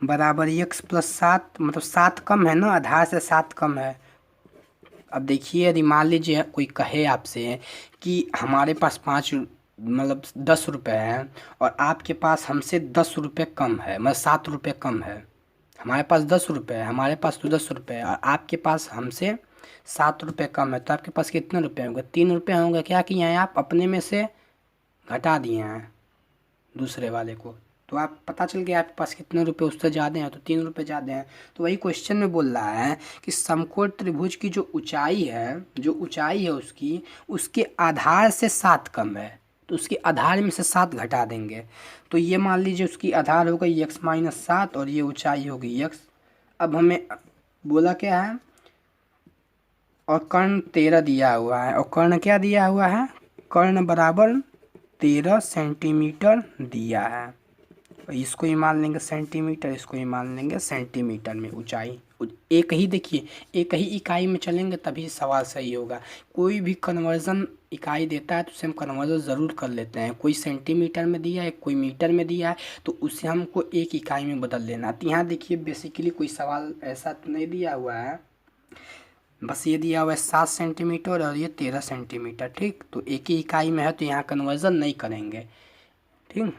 A: बराबर यक्स प्लस 7, मतलब 7 कम है ना, आधार से 7 कम है। अब देखिए, यदि मान लीजिए कोई कहे आपसे कि हमारे पास 5 मतलब 10 रुपये हैं और आपके पास हमसे 10 रुपये कम है, मतलब 7 रुपये कम है। हमारे पास 10 रुपये है, हमारे पास तो 10 रुपये है और आपके पास हमसे 7 रुपये कम है, तो आपके पास कितने रुपये होंगे? 3 रुपये होंगे। क्या किए हैं आप? अपने में से घटा दिए हैं दूसरे वाले को, तो आप पता चल गया आपके पास कितने रुपए उससे ज़्यादा हैं, तो 3 रुपये ज़्यादा हैं। तो वही क्वेश्चन में बोल रहा है कि समकोण त्रिभुज की जो ऊंचाई है उसकी, उसके आधार से 7 कम है, तो उसके आधार में से 7 घटा देंगे। तो ये मान लीजिए उसकी आधार हो गई x माइनस 7 और ये ऊंचाई हो गई x। अब हमें बोला क्या है? और कर्ण 13 दिया हुआ है, और कर्ण क्या दिया हुआ है? कर्ण बराबर 13 सेंटीमीटर दिया है। इसको ही मान लेंगे सेंटीमीटर, इसको ही मान लेंगे सेंटीमीटर में ऊंचाई। एक ही देखिए, एक ही इकाई में चलेंगे तभी सवाल सही होगा। कोई भी कन्वर्जन इकाई देता है तो उसे हम कन्वर्जन ज़रूर कर लेते हैं। कोई सेंटीमीटर में दिया है, कोई मीटर में दिया है, तो उसे हमको एक इकाई में बदल लेना। तो यहाँ देखिए बेसिकली कोई सवाल ऐसा तो नहीं दिया हुआ है, बस ये दिया हुआ है 7 सेंटीमीटर और ये 13 सेंटीमीटर। ठीक, तो एक ही इकाई में है तो यहाँ कन्वर्जन नहीं करेंगे। ठीक,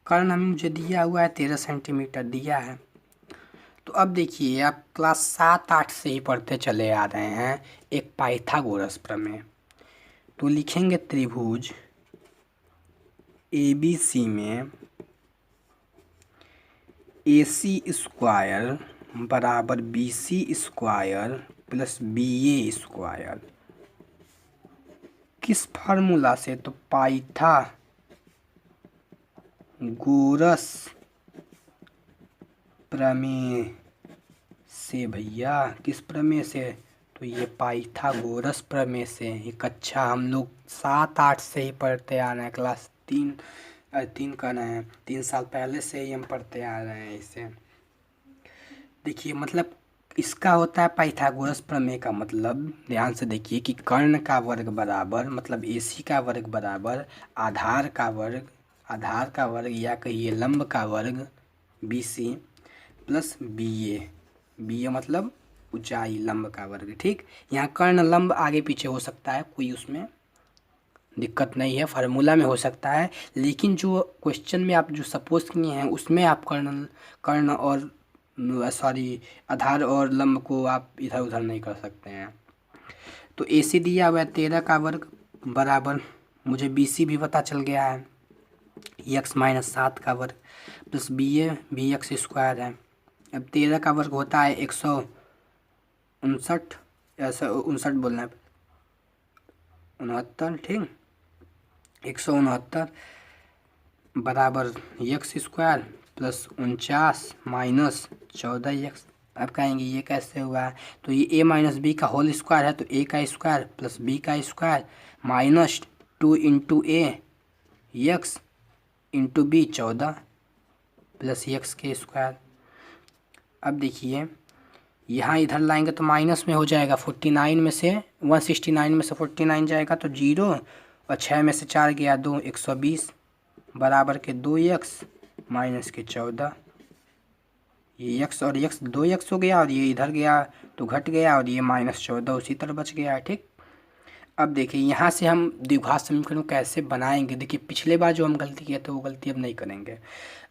A: कर्ण हमें मुझे दिया हुआ है 13 सेंटीमीटर दिया है। तो अब देखिए, आप क्लास 7-8 से ही पढ़ते चले आ रहे हैं एक पाइथागोरस प्रमेय। तो लिखेंगे त्रिभुज ए बी सी में ए सी स्क्वायर बराबर B C square plus B A square. किस फार्मूला से? तो पाइथागोरस प्रमेय से भैया। किस प्रमेय से? तो ये पाइथागोरस प्रमेय से। ये कक्षा हम लोग 7-8 से ही पढ़ते आ रहे हैं, क्लास 3 कर रहे हैं, 3 साल पहले से ही हम पढ़ते आ रहे हैं इसे। देखिए मतलब इसका होता है पाइथागोरस प्रमेय का मतलब, ध्यान से देखिए कि कर्ण का वर्ग बराबर, मतलब AC का वर्ग बराबर आधार का वर्ग या कहिए लंब का वर्ग BC प्लस BA मतलब ऊंचाई लंब का वर्ग। ठीक, यहाँ कर्ण लंब आगे पीछे हो सकता है, कोई उसमें दिक्कत नहीं है, फार्मूला में हो सकता है, लेकिन जो क्वेश्चन में आप जो सपोज किए हैं उसमें आप कर्ण और आधार और लंब को आप इधर उधर नहीं कर सकते हैं। तो AC दिया हुआ है 13 का वर्ग बराबर, मुझे BC भी पता चल गया है, x माइनस 7 का वर्ग प्लस BA भी x स्क्वायर है। अब 13 का वर्ग होता है 159, ऐसा 59 बोलना है, 69। ठीक, 169 बराबर x square plus 49 minus 14x। अब कहेंगे ये कैसे हुआ है? तो ये a माइनस बी का होल स्क्वायर है, तो a का स्क्वायर प्लस b का square minus 2 into a x into B 14 plus x के स्क्वायर। अब देखिए यहाँ इधर लाएंगे तो माइनस में हो जाएगा, 49 में से 169 में से 49 जाएगा तो 0, और 6 में से 4 गया 2, 120 बराबर के 2x माइनस के 14। ये x और x 2x हो गया और ये इधर गया तो घट गया और ये माइनस 14 उसी तरह बच गया है। ठीक, अब देखिए यहाँ से हम द्विघात समीकरण कैसे बनाएंगे। देखिए पिछले बार जो हम गलती किए थे वो गलती अब नहीं करेंगे।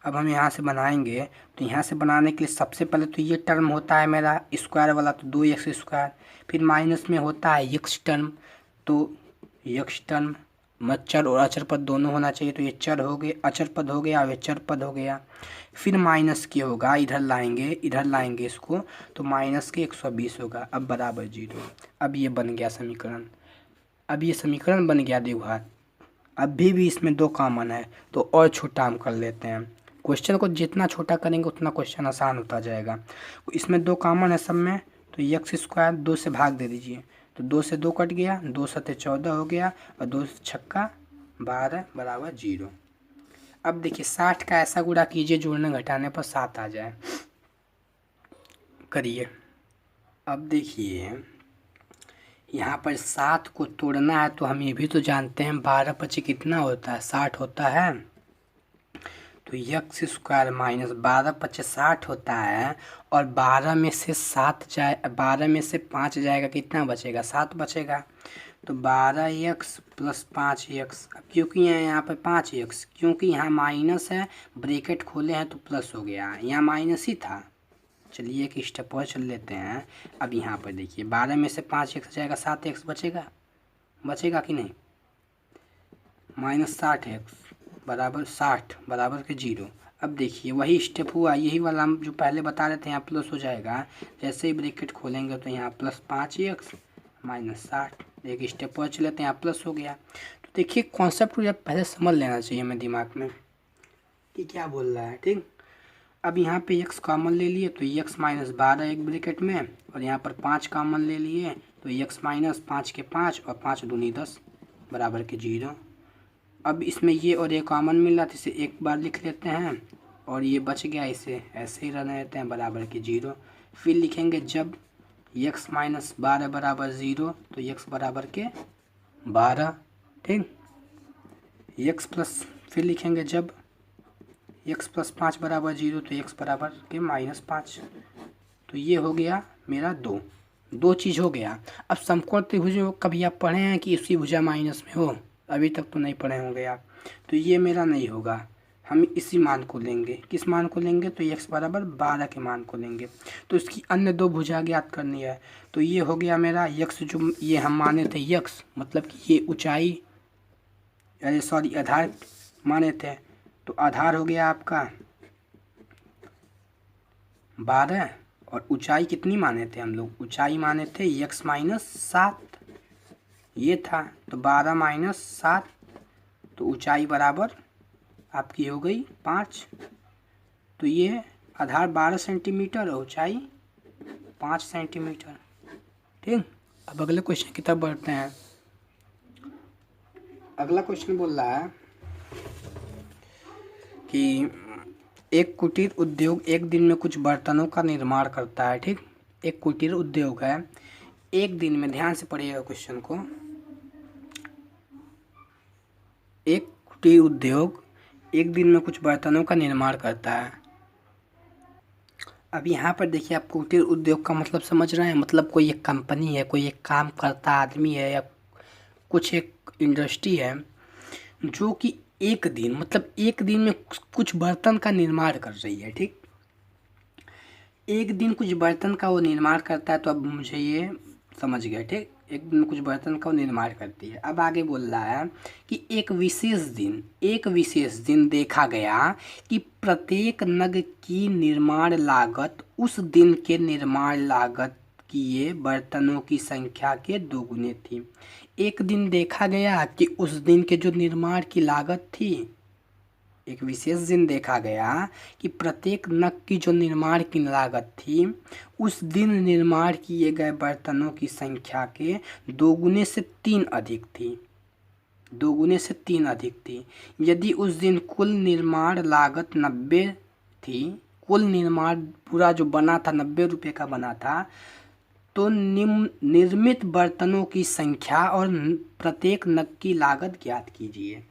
A: अब हम यहाँ से बनाएंगे, तो यहाँ से बनाने के लिए सबसे पहले तो ये टर्म होता है मेरा स्क्वायर वाला, तो 2x स्क्वायर, फिर माइनस में होता है x टर्म, तो यक्ष टर्म मत चर और अचर पद दोनों होना चाहिए, तो ये चर हो गए, अचर पद हो गया, ये चर पद हो गया। फिर माइनस के होगा, इधर लाएंगे इसको, तो माइनस के 120 होगा, अब बराबर 0। अब ये बन गया समीकरण, अब ये समीकरण बन गया द्विघात। अभी भी इसमें 2 कॉमन है, तो और छोटा हम कर लेते हैं। क्वेश्चन को जितना छोटा करेंगे उतना क्वेश्चन आसान होता जाएगा। इसमें 2 कॉमन है सब में, तो यक्स स्क्वायर 2 से भाग दे दीजिए, तो 2 से 2 कट गया, 2 सत्ते 14 हो गया, और 2 छक्का 12 बराबर 0। अब देखिए 60 का ऐसा गुणा कीजिए जोड़ने घटाने पर 7 आ जाए, करिए। अब देखिए यहाँ पर 7 को तोड़ना है, तो हम ये भी तो जानते हैं 12 पचे कितना होता है, 60 होता है। तो यक्स स्क्वायर माइनस 12 पचे 60 होता है, और 12 में से 12 में से 5 जाएगा, कितना बचेगा, 7 बचेगा। तो 12x प्लस 5x, अब क्योंकि यहाँ पर 5x, क्योंकि यहाँ माइनस है, ब्रैकेट खोले हैं तो प्लस हो गया, यहाँ माइनस ही था। चलिए एक स्टेप और चल लेते हैं। अब यहाँ पर देखिए 12 में से 5x जाएगा, 7x बचेगा कि नहीं, माइनस 60x बराबर 60 बराबर के 0। अब देखिए वही स्टेप हुआ, यही वाला हम जो पहले बता रहे थे, यहाँ प्लस हो जाएगा, जैसे ही ब्रैकेट खोलेंगे तो यहाँ प्लस 5x माइनस 60, एक स्टेप और चले तो यहाँ प्लस हो गया। तो देखिए कॉन्सेप्ट को जब पहले समझ लेना चाहिए हमें दिमाग में कि क्या बोल रहा है, ठीक। अब यहाँ पे x कॉमन ले लिए, तो x माइनस 12 एक ब्रैकेट में, और यहाँ पर 5 कॉमन ले लिए, तो x माइनस 5 के 5 और 5 दूनी 10 बराबर के 0। अब इसमें ये और ये कॉमन मिल रहा था, इसे एक बार लिख लेते हैं, और ये बच गया, इसे ऐसे ही रहने देते हैं बराबर के 0। फिर लिखेंगे जब x माइनस 12 बराबर 0, तो x बराबर के 12, ठीक। x प्लस, फिर लिखेंगे जब x प्लस 5 बराबर 0, तो x बराबर के माइनस 5। तो ये हो गया मेरा 2 चीज़ हो गया। अब समकोण त्रिभुज कभी आप पढ़े हैं कि इसी भुजा माइनस में हो, अभी तक तो नहीं पढ़े होंगे आप, तो ये मेरा नहीं होगा, हम इसी मान को लेंगे। किस मान को लेंगे, तो x बराबर 12 के मान को लेंगे। तो इसकी अन्य 2 भुजा ज्ञात करनी है, तो ये हो गया मेरा x, जो ये हम माने थे x, मतलब कि ये ऊंचाई, अरे सॉरी आधार माने थे, तो आधार हो गया आपका 12, और ऊंचाई कितनी माने थे हम लोग, ऊंचाई माने थे x माइनस 7, ये था, तो 12 माइनस 7, तो ऊंचाई बराबर आपकी हो गई 5। तो ये आधार 12 सेंटीमीटर और ऊंचाई 5 सेंटीमीटर, ठीक। अब अगले क्वेश्चन की तरफ बढ़ते हैं। अगला क्वेश्चन बोल रहा है कि एक कुटीर उद्योग एक दिन में कुछ बर्तनों का निर्माण करता है, ठीक। एक कुटीर उद्योग है, एक दिन में, ध्यान से पढ़िएगा क्वेश्चन को, एक कुटीर उद्योग एक दिन में कुछ बर्तनों का निर्माण करता है। अब यहाँ पर देखिए आप कुटीर उद्योग का मतलब समझ रहे हैं, मतलब कोई एक कंपनी है, कोई एक काम करता आदमी है, या कुछ एक इंडस्ट्री है जो कि एक दिन, मतलब एक दिन में कुछ बर्तन का निर्माण कर रही है, ठीक। एक दिन कुछ बर्तन का वो निर्माण करता है, तो अब मुझे ये समझ गया, ठीक। एक दिन कुछ बर्तन का निर्माण करती है। अब आगे बोल रहा है कि एक विशेष दिन देखा गया कि प्रत्येक नग की निर्माण लागत उस दिन के निर्माण लागत किए बर्तनों की संख्या के 2 गुने थी। एक दिन देखा गया कि उस दिन के जो निर्माण की लागत थी, एक विशेष दिन देखा गया कि प्रत्येक नग की जो निर्माण की लागत थी उस दिन निर्माण किए गए बर्तनों की संख्या के 2 गुने से 3 अधिक थी, 2 गुने से 3 अधिक थी। यदि उस दिन कुल निर्माण लागत 90 थी, कुल निर्माण पूरा जो बना था 90 रुपये का बना था, तो निर्मित बर्तनों की संख्या और प्रत्येक नग की लागत ज्ञात कीजिए।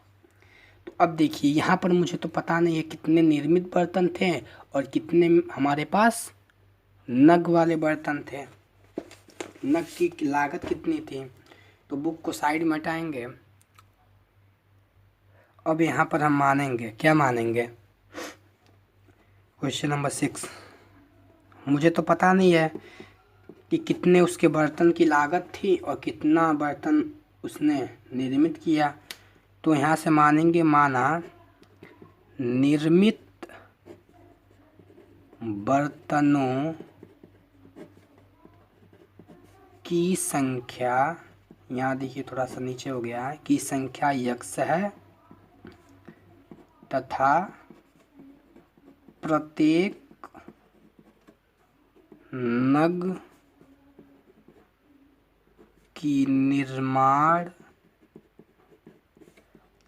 A: तो अब देखिए यहाँ पर मुझे तो पता नहीं है कितने निर्मित बर्तन थे और कितने हमारे पास नग वाले बर्तन थे, नग की लागत कितनी थी। तो बुक को साइड में हटाएंगे। अब यहाँ पर हम मानेंगे, क्या मानेंगे, क्वेश्चन नंबर 6, मुझे तो पता नहीं है कि कितने उसके बर्तन की लागत थी और कितना बर्तन उसने निर्मित किया। तो यहाँ से मानेंगे माना निर्मित बर्तनों की संख्या, यहाँ देखिए थोड़ा सा नीचे हो गया है, की संख्या x है तथा प्रत्येक नग की निर्माण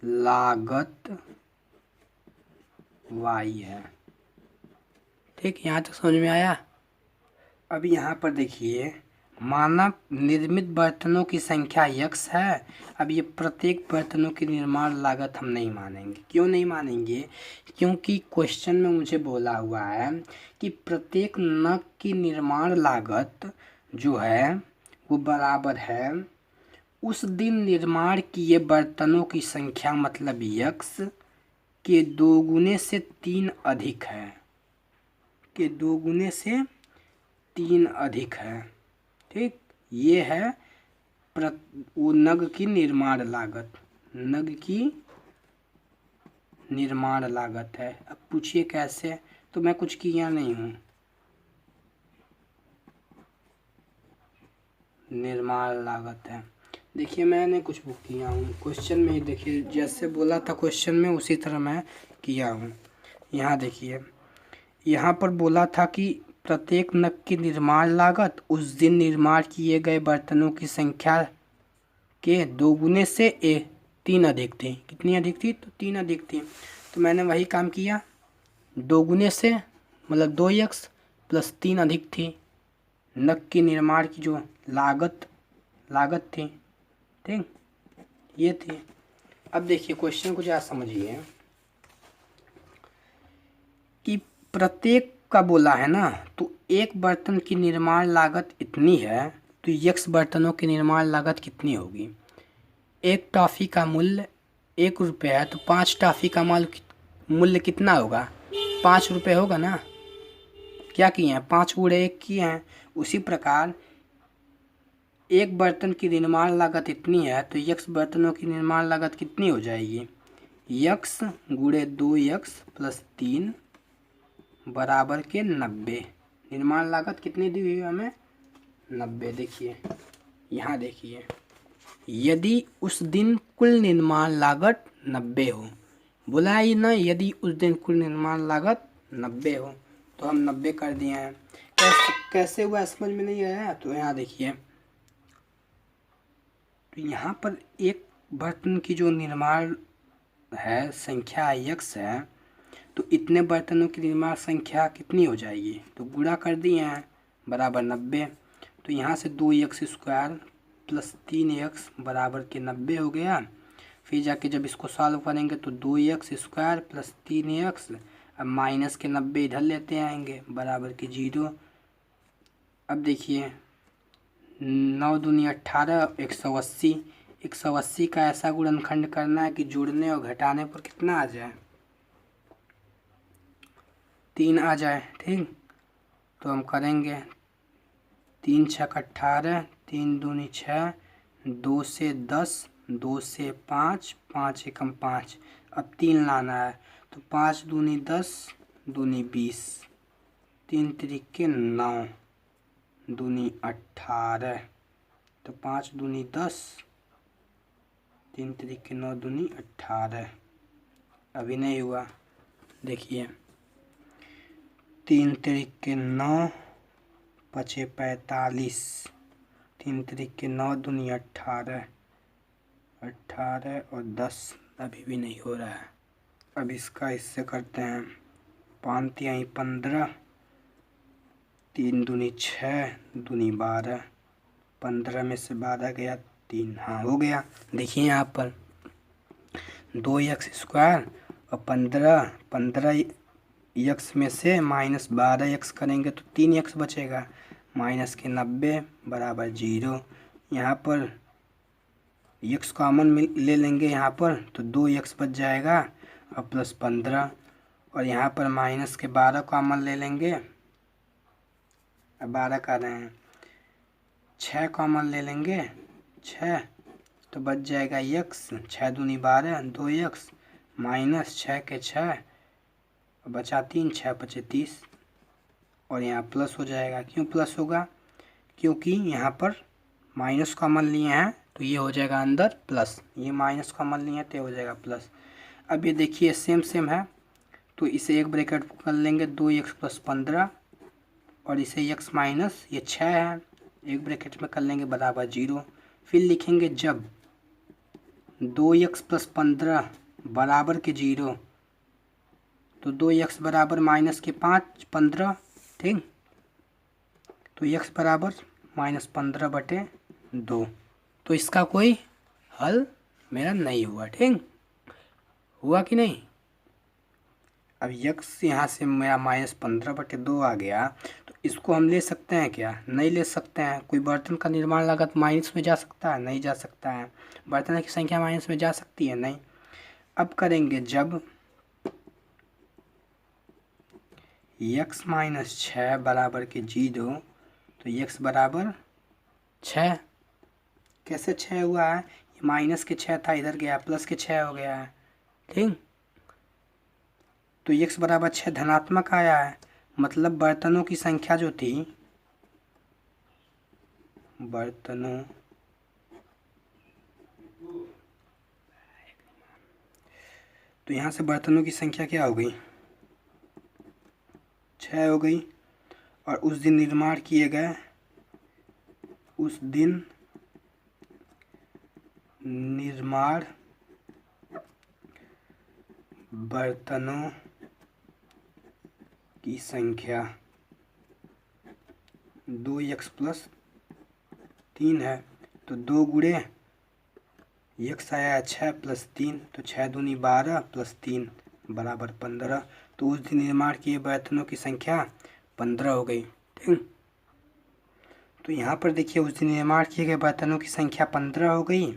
A: लागत y है। ठीक, यहाँ तक समझ में आया। अब यहाँ पर देखिए मानव निर्मित बर्तनों की संख्या x है। अब ये प्रत्येक बर्तनों की निर्माण लागत हम नहीं मानेंगे। क्यों नहीं मानेंगे? क्योंकि क्वेश्चन में मुझे बोला हुआ है कि प्रत्येक नग की निर्माण लागत जो है वो बराबर है उस दिन निर्माण किए बर्तनों की संख्या मतलब x के 2 गुने से 3 अधिक है, के 2 गुने से 3 अधिक है। ठीक, ये है वो नग की निर्माण लागत, नग की निर्माण लागत है। अब पूछिए कैसे, तो मैं कुछ किया नहीं हूँ, निर्माण लागत है। देखिए मैंने कुछ बुक किया हूँ, क्वेश्चन में ही देखिए जैसे बोला था क्वेश्चन में उसी तरह मैं किया हूँ। यहाँ देखिए यहाँ पर बोला था कि प्रत्येक नग की निर्माण लागत उस दिन निर्माण किए गए बर्तनों की संख्या के 2 गुने से 3 अधिक थी। कितनी अधिक थी? तो 3 अधिक थी। तो मैंने वही काम किया, 2 गुने से मतलब 2x प्लस 3 अधिक थी नग की निर्माण की जो लागत थी। ठीक, ये थी। अब देखिए क्वेश्चन को ज़रा समझिए कि प्रत्येक का बोला है ना, तो एक बर्तन की निर्माण लागत इतनी है तो x बर्तनों की निर्माण लागत कितनी होगी? एक टॉफ़ी का मूल्य 1 रुपये है तो 5 टॉफ़ी का मूल्य कितना होगा? 5 रुपये होगा ना। क्या किए हैं? 5 गुणे 1 किए हैं। उसी प्रकार एक बर्तन की निर्माण लागत इतनी है तो x बर्तनों की निर्माण लागत कितनी हो जाएगी? x गुणे 2x प्लस 3 बराबर के 90। निर्माण लागत कितनी दी हुई है हमें? 90। देखिए यहाँ देखिए, यदि उस दिन कुल निर्माण लागत 90 हो, बोला ही ना यदि उस दिन कुल निर्माण लागत 90 हो, तो हम 90 कर दिए हैं। कैसे हुआ समझ में नहीं आया? तो यहाँ देखिए, तो यहाँ पर एक बर्तन की जो निर्माण है संख्या x है, तो इतने बर्तनों की निर्माण संख्या कितनी हो जाएगी? तो गुणा कर दिए हैं बराबर 90। तो यहाँ से 2x स्क्वायर प्लस 3x बराबर के 90 हो गया। फिर जाके जब इसको सॉल्व करेंगे तो 2x स्क्वायर प्लस 3x, अब माइनस के 90 इधर लेते आएंगे बराबर के 0। अब देखिए 9 दूनी 18, 180। 180 का ऐसा गुणनखंड करना है कि जोड़ने और घटाने पर कितना आ जाए? 3 आ जाए। ठीक, तो हम करेंगे 3 छक 18, 3 दूनी 6, 2 से 10, 2 से 5, 5 एकम 5। अब 3 लाना है तो 5 दूनी 10, दूनी 20, 3 तिरिके 9, दूनी 18, तो 5 दूनी 10, 3 तिरिके 9 दूनी 18। अभी नहीं हुआ, देखिए 3 तिरिके 9 पचे 45, 3 तिरिके 9 दूनी 18, 18 और 10। अभी भी नहीं हो रहा है। अब इसका इससे करते हैं 5 तिहाई 15, 3 दूनी 6, दूनी 12, 15 में से 12 गया 3, हाँ हो गया। देखिए यहाँ पर 2x स्क्वायर और 15 x में से माइनस 12x करेंगे तो 3x बचेगा, माइनस के 90 बराबर 0। यहाँ पर x कॉमन ले लेंगे यहाँ पर तो 2x बच जाएगा और प्लस 15, और यहाँ पर माइनस के 12 कॉमन ले लेंगे, अब 12 कर रहे हैं, 6 कॉमन ले लेंगे 6 तो बच जाएगा x, 6 दूनी 12, 2x माइनस 6 के 6 बचा 3, 6 पचे 30 और यहाँ प्लस हो जाएगा। क्यों प्लस होगा? क्योंकि यहाँ पर माइनस कॉमन लिए हैं तो ये हो जाएगा अंदर प्लस, ये माइनस कॉमन लिए हैं तो ये हो जाएगा प्लस। अब ये देखिए सेम सेम है तो इसे एक ब्रैकेट कर लेंगे 2x प्लस 15 और इसे x माइनस ये 6 है एक ब्रैकेट में कर लेंगे बराबर 0। फिर लिखेंगे जब 2x प्लस 15 बराबर के 0 तो 2x बराबर माइनस के 5 15, ठीक। तो x बराबर माइनस 15 बटे 2। तो इसका कोई हल मेरा नहीं हुआ, ठीक। हुआ कि नहीं? अब x यहाँ से मेरा माइनस 15 बटे 2 आ गया तो इसको हम ले सकते हैं क्या? नहीं ले सकते हैं। कोई बर्तन का निर्माण लागत माइनस में जा सकता है? नहीं जा सकता है। बर्तनों की संख्या माइनस में जा सकती है? नहीं। अब करेंगे जब x माइनस 6 बराबर के 0 तो x बराबर 6। कैसे 6 हुआ है? ये माइनस के 6 था, इधर गया प्लस के 6 हो गया है, ठीक। तो x बराबर 6 धनात्मक आया है, मतलब बर्तनों की संख्या जो थी, बर्तनों तो यहाँ से बर्तनों की संख्या क्या हो गई? 6 हो गई। और उस दिन निर्माण किए गए, उस दिन निर्माण बर्तनों की संख्या 2x प्लस 3 है तो 2 गुणे x आया 6 प्लस 3 तो 6 दूनी 12 प्लस 3 बराबर 15। तो उस दिन निर्माण किए बर्तनों की संख्या 15 हो गई, ठीक। तो यहाँ पर देखिए उस दिन निर्माण किए गए बर्तनों की संख्या 15 हो गई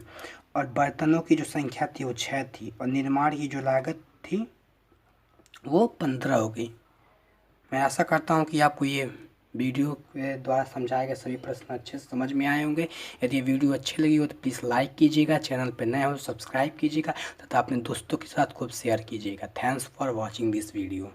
A: और बर्तनों की जो संख्या थी वो 6 थी और निर्माण की जो लागत थी वो 15 हो गई। मैं आशा करता हूँ कि आपको ये वीडियो के द्वारा समझाए गए सभी प्रश्न अच्छे से समझ में आए होंगे। यदि ये वीडियो अच्छी लगी हो तो प्लीज़ लाइक कीजिएगा, चैनल पर नए हो तो सब्सक्राइब कीजिएगा तथा अपने दोस्तों के साथ खूब शेयर कीजिएगा। Thanks for watching this video.